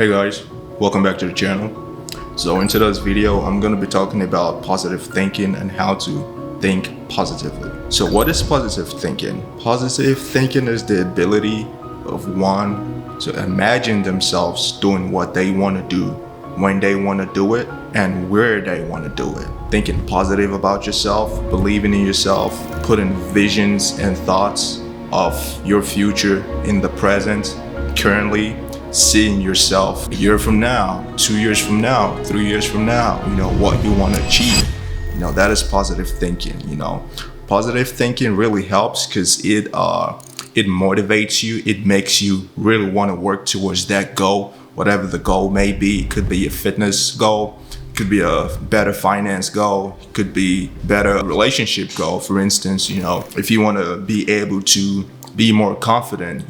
Hey guys, welcome back to the channel. So in today's video, I'm going to be talking about positive thinking and how to think positively. So what is positive thinking? Positive thinking is the ability of one to imagine themselves doing what they want to do, when they want to do it, and where they want to do it. Thinking positive about yourself, believing in yourself, putting visions and thoughts of your future in the present, currently, seeing yourself a year from now, 2 years from now, 3 years from now, what you want to achieve. That is positive thinking. Positive thinking really helps because it motivates you. It makes you really want to work towards that goal, whatever the goal may be. It could be a fitness goal, it could be a better finance goal, it could be better relationship goal. For instance, if you want to be able to be more confident,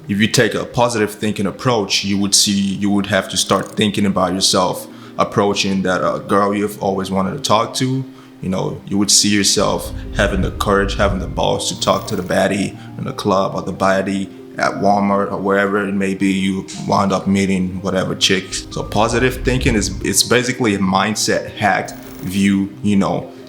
if you take a positive thinking approach, you would have to start thinking about yourself approaching that girl you've always wanted to talk to. You would see yourself having the courage, having the balls to talk to the baddie in the club or the baddie at Walmart or wherever it may be. You wind up meeting whatever chicks. So positive thinking it's basically a mindset hacked view,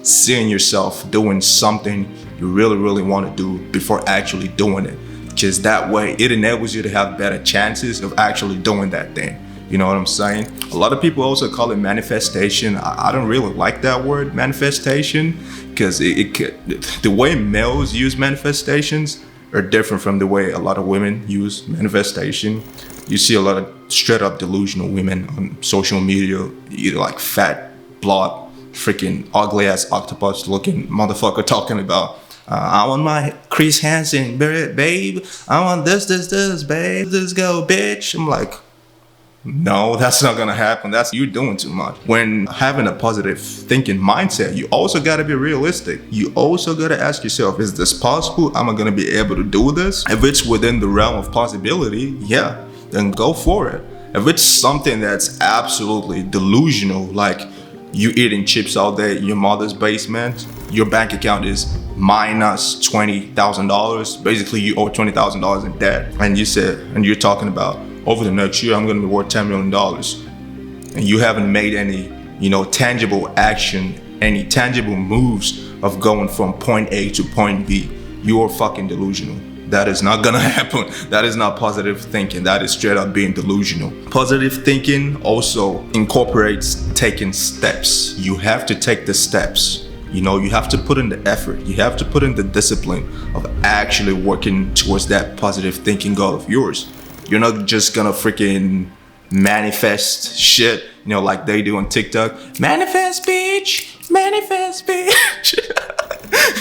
seeing yourself doing something you really want to do before actually doing it. Because that way it enables you to have better chances of actually doing that thing. You know what I'm saying? A lot of people also call it manifestation. I don't really like that word, manifestation, because the way males use manifestations are different from the way a lot of women use manifestation. You see a lot of straight up delusional women on social media, either like fat, blob, freaking ugly ass octopus looking motherfucker talking about I want my Chris Hansen, babe. I want this, babe. Let's go, bitch. I'm like, no, that's not gonna happen. That's you doing too much. When having a positive thinking mindset, you also gotta be realistic. You also gotta ask yourself, is this possible? Am I gonna be able to do this? If it's within the realm of possibility, yeah, then go for it. If it's something that's absolutely delusional, like you eating chips all day in your mother's basement, your bank account is minus $20,000. Basically, you owe $20,000 in debt, and you're talking about over the next year I'm going to be worth $10 million, and you haven't made any, tangible action, any tangible moves of going from point A to point B. You're fucking delusional. That is not gonna happen. That is not positive thinking. That is straight up being delusional. Positive thinking also incorporates taking steps. You have to take the steps. You have to put in the effort. You have to put in the discipline of actually working towards that positive thinking goal of yours. You're not just gonna freaking manifest shit, like they do on TikTok. Manifest, bitch. Manifest, bitch.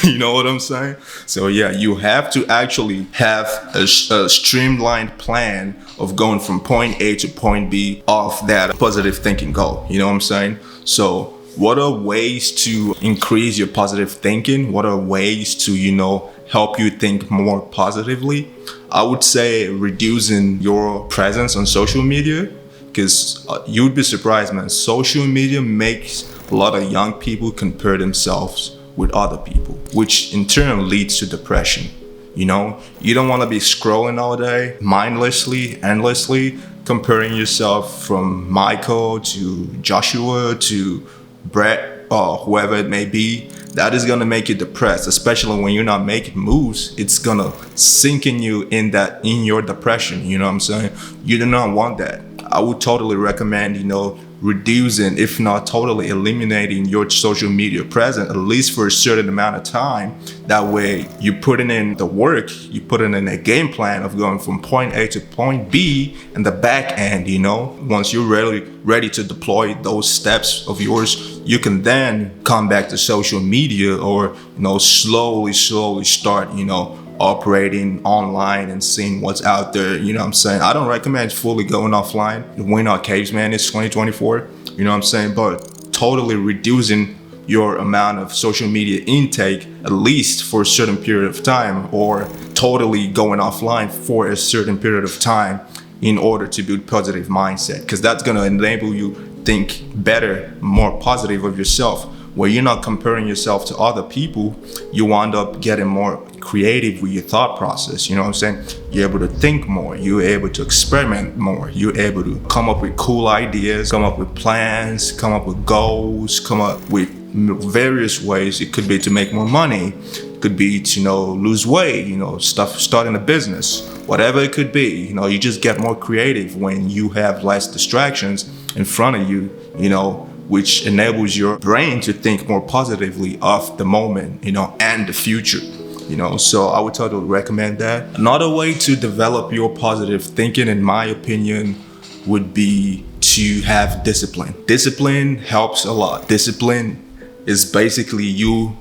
You know what I'm saying? So yeah, you have to actually have a streamlined plan of going from point A to point B of that positive thinking goal. You know what I'm saying? So what are ways to increase your positive thinking? What are ways to, help you think more positively? I would say reducing your presence on social media, because you'd be surprised, man. Social media makes a lot of young people compare themselves with other people, which in turn leads to depression. You don't want to be scrolling all day, mindlessly, endlessly, comparing yourself from Michael to Joshua to Brett or whoever it may be. That is gonna make you depressed, especially when you're not making moves. It's gonna sink in you in your depression. You know what I'm saying? You do not want that. I would totally recommend, reducing, if not totally eliminating your social media presence, at least for a certain amount of time. That way you're putting in the work, you putting in a game plan of going from point A to point B in the back end. Once you're ready to deploy those steps of yours, you can then come back to social media or, slowly start, operating online and seeing what's out there. You know what I'm saying? I don't recommend fully going offline. We're not caveman. It's 2024. You know what I'm saying? But totally reducing your amount of social media intake, at least for a certain period of time, or totally going offline for a certain period of time in order to build positive mindset, because that's going to enable you think better, more positive of yourself where you're not comparing yourself to other people, you wind up getting more creative with your thought process. You know what I'm saying? You're able to think more, you're able to experiment more, you're able to come up with cool ideas, come up with plans, come up with goals, come up with various ways. It could be to make more money, it could be to, lose weight, starting a business, whatever it could be. You just get more creative when you have less distractions in front of you, which enables your brain to think more positively of the moment, and the future. So I would totally recommend that. Another way to develop your positive thinking, in my opinion, would be to have discipline. Discipline helps a lot. Discipline is basically you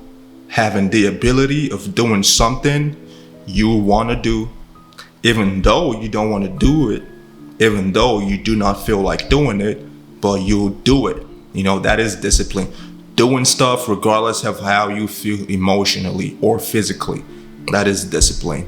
having the ability of doing something you want to do, even though you don't want to do it, even though you do not feel like doing it, but you'll do it. That is discipline. Doing stuff regardless of how you feel emotionally or physically. That is discipline.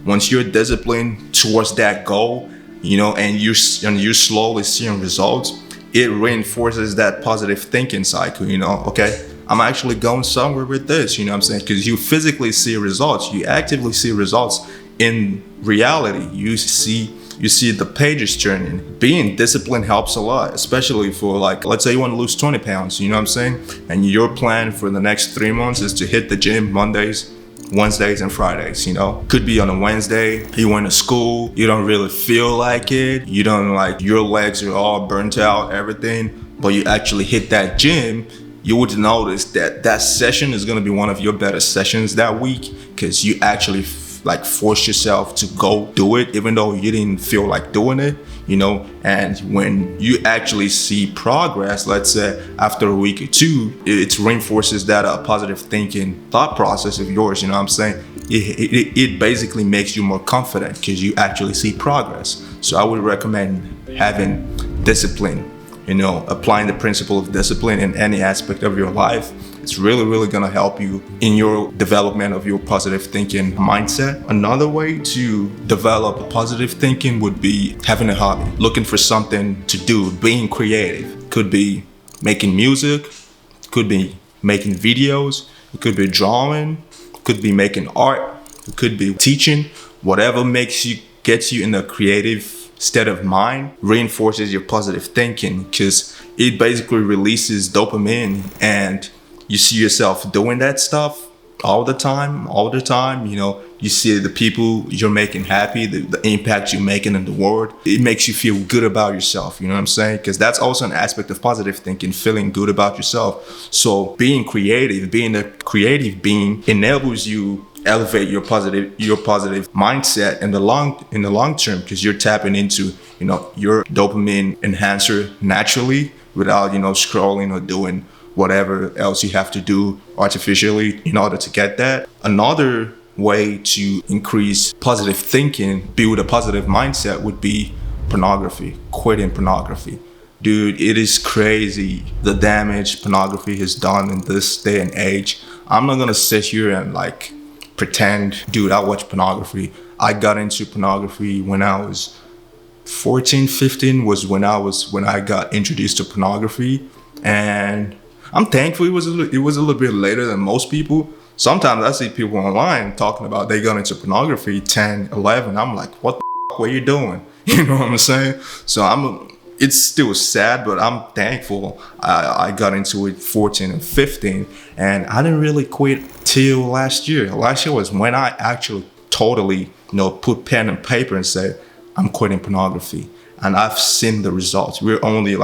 Once you're disciplined towards that goal, and you're slowly seeing results, it reinforces that positive thinking cycle. Okay, I'm actually going somewhere with this, what I'm saying? Because you physically see results, you actively see results in reality. You see the pages turning. Being disciplined helps a lot, especially for, let's say you want to lose 20 pounds, you know what I'm saying? And your plan for the next 3 months is to hit the gym Mondays, Wednesdays, and Fridays, Could be on a Wednesday, you went to school, you don't really feel like it, you don't your legs are all burnt out, everything, but you actually hit that gym. You would notice that session is going to be one of your better sessions that week, because you actually force yourself to go do it, even though you didn't feel like doing it, and when you actually see progress, let's say after a week or two, it reinforces that positive thinking thought process of yours, what I'm saying? It basically makes you more confident because you actually see progress. So I would recommend having discipline, applying the principle of discipline in any aspect of your life. It's really, really gonna help you in your development of your positive thinking mindset. Another way to develop positive thinking would be having a hobby, looking for something to do, being creative. Could be making music, could be making videos, it could be drawing, could be making art, it could be teaching. Whatever gets you in a creative state of mind reinforces your positive thinking, because it basically releases dopamine, and you see yourself doing that stuff all the time. You see the people you're making happy, the impact you're making in the world. It makes you feel good about yourself, you know what I'm saying? Because that's also an aspect of positive thinking, feeling good about yourself. So being creative, being a creative being, enables you elevate your positive mindset in the long term, because you're tapping into your dopamine enhancer naturally without scrolling or doing whatever else you have to do artificially in order to get that. Another way to increase positive thinking, build a positive mindset, would be pornography, quitting pornography. Dude, it is crazy the damage pornography has done in this day and age. I'm not gonna sit here and pretend, dude, I watch pornography. I got into pornography when I was 14, 15 was when I got introduced to pornography. And I'm thankful it was a little bit later than most people. Sometimes I see people online talking about they got into pornography 10, 11. I'm like, what the f*** were you doing? You know what I'm saying? So it's still sad, but I'm thankful I got into it 14 and 15. And I didn't really quit till last year. Last year was when I actually totally, put pen and paper and said, I'm quitting pornography. And I've seen the results. We're only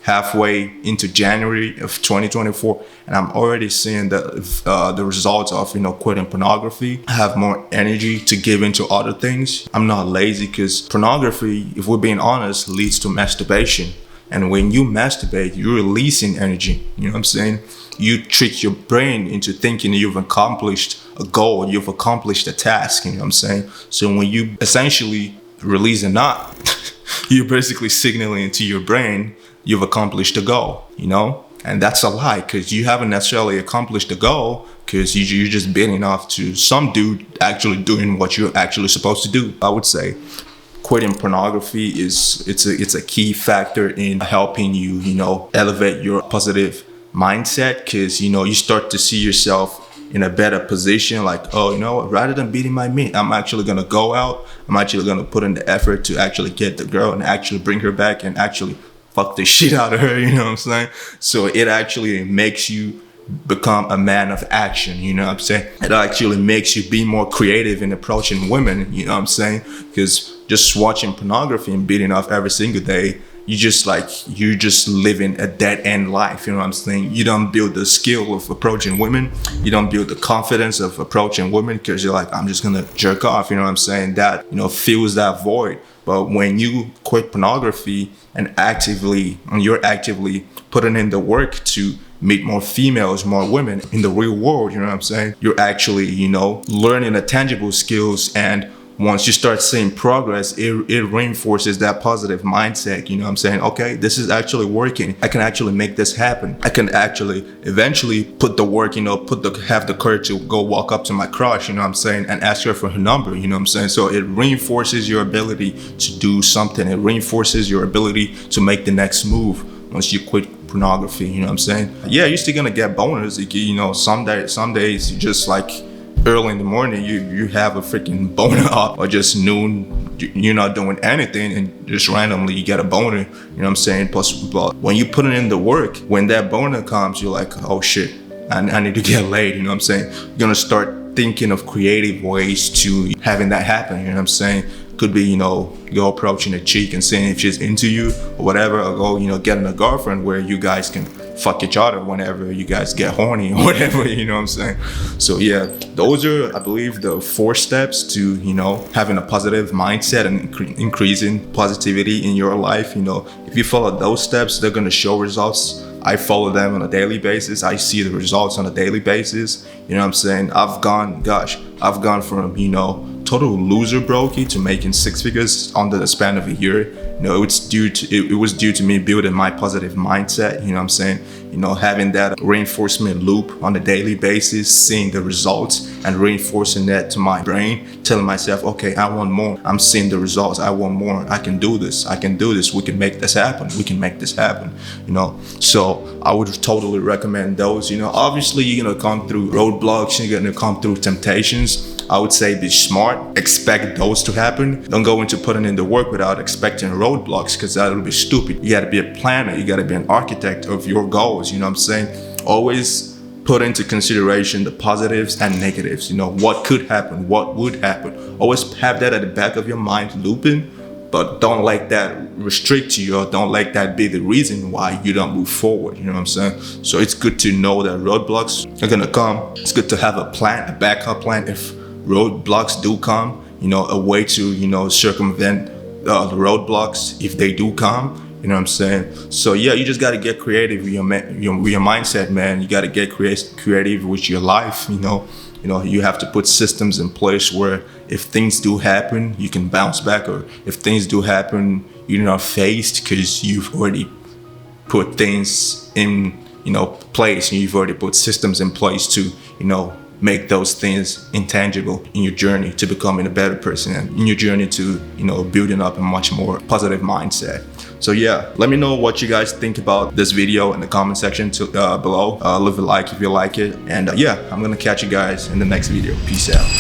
halfway into January of 2024, and I'm already seeing the results of quitting pornography. I have more energy to give into other things. I'm not lazy, because pornography, if we're being honest, leads to masturbation. And when you masturbate, you're releasing energy. You know what I'm saying? You trick your brain into thinking you've accomplished a goal, you've accomplished a task. You know what I'm saying? So when you essentially release a knot, you're basically signaling to your brain you've accomplished a goal, And that's a lie, because you haven't necessarily accomplished the goal, because you're just beating off to some dude actually doing what you're actually supposed to do. I would say quitting pornography it's a key factor in helping you, elevate your positive mindset, because you start to see yourself in a better position, like, oh, rather than beating my meat, I'm actually gonna go out, I'm actually gonna put in the effort to actually get the girl and actually bring her back and actually fuck the shit out of her, you know what I'm saying? So it actually makes you become a man of action, you know what I'm saying? It actually makes you be more creative in approaching women, you know what I'm saying? Because just watching pornography and beating off every single day, you're just living a dead-end life, you know what I'm saying? You don't build the skill of approaching women, you don't build the confidence of approaching women, because you're like, I'm just gonna jerk off, you know what I'm saying? That fills that void. But when you quit pornography and you're actively putting in the work to meet more females, more women in the real world, you know what I'm saying? You're actually, learning the tangible skills, and once you start seeing progress, it reinforces that positive mindset, you know what I'm saying? Okay, this is actually working. I can actually make this happen. I can actually eventually put the work, have the courage to go walk up to my crush, you know what I'm saying, and ask her for her number, you know what I'm saying? So it reinforces your ability to do something. It reinforces your ability to make the next move once you quit pornography, you know what I'm saying? Yeah, you're still gonna get boners. Some days you just like, early in the morning, you have a freaking boner up, or just noon, you're not doing anything and just randomly you get a boner, you know what I'm saying? But when you put in the work, when that boner comes, you're like, oh shit, I need to get laid, you know what I'm saying? You're gonna start thinking of creative ways to having that happen, you know what I'm saying? Could be, go approaching a chick and saying if she's into you or whatever, or go, getting a girlfriend where you guys can fuck each other whenever you guys get horny or whatever, you know what I'm saying? So yeah, those are, I believe, the 4 steps to, having a positive mindset and increasing positivity in your life. If you follow those steps, they're gonna show results. I follow them on a daily basis. I see the results on a daily basis. You know what I'm saying? I've gone from, total loser brokey to making 6 figures under the span of a year. It was due to me building my positive mindset, you know what I'm saying? Having that reinforcement loop on a daily basis, seeing the results and reinforcing that to my brain, telling myself, okay, I want more. I'm seeing the results. I want more. I can do this. We can make this happen. So I would totally recommend those. Obviously you're gonna come through roadblocks, you're gonna come through temptations. I would say be smart, expect those to happen. Don't go into putting in the work without expecting roadblocks, because that'll be stupid. You gotta be a planner, you gotta be an architect of your goals, you know what I'm saying? Always put into consideration the positives and negatives, what could happen, what would happen. Always have that at the back of your mind looping, but don't let that restrict you, or don't let that be the reason why you don't move forward, you know what I'm saying? So it's good to know that roadblocks are gonna come. It's good to have a plan, a backup plan if roadblocks do come, a way to, circumvent the roadblocks if they do come, you know what I'm saying? So yeah, you just got to get creative with your mindset, man. You got to get creative with your life, you have to put systems in place where if things do happen, you can bounce back, or if things do happen, you're not faced because you've already put things in, place, and you've already put systems in place to, make those things intangible in your journey to becoming a better person, and in your journey to, building up a much more positive mindset. So yeah, let me know what you guys think about this video in the comment section below. Leave a like if you like it. And yeah, I'm gonna catch you guys in the next video. Peace out.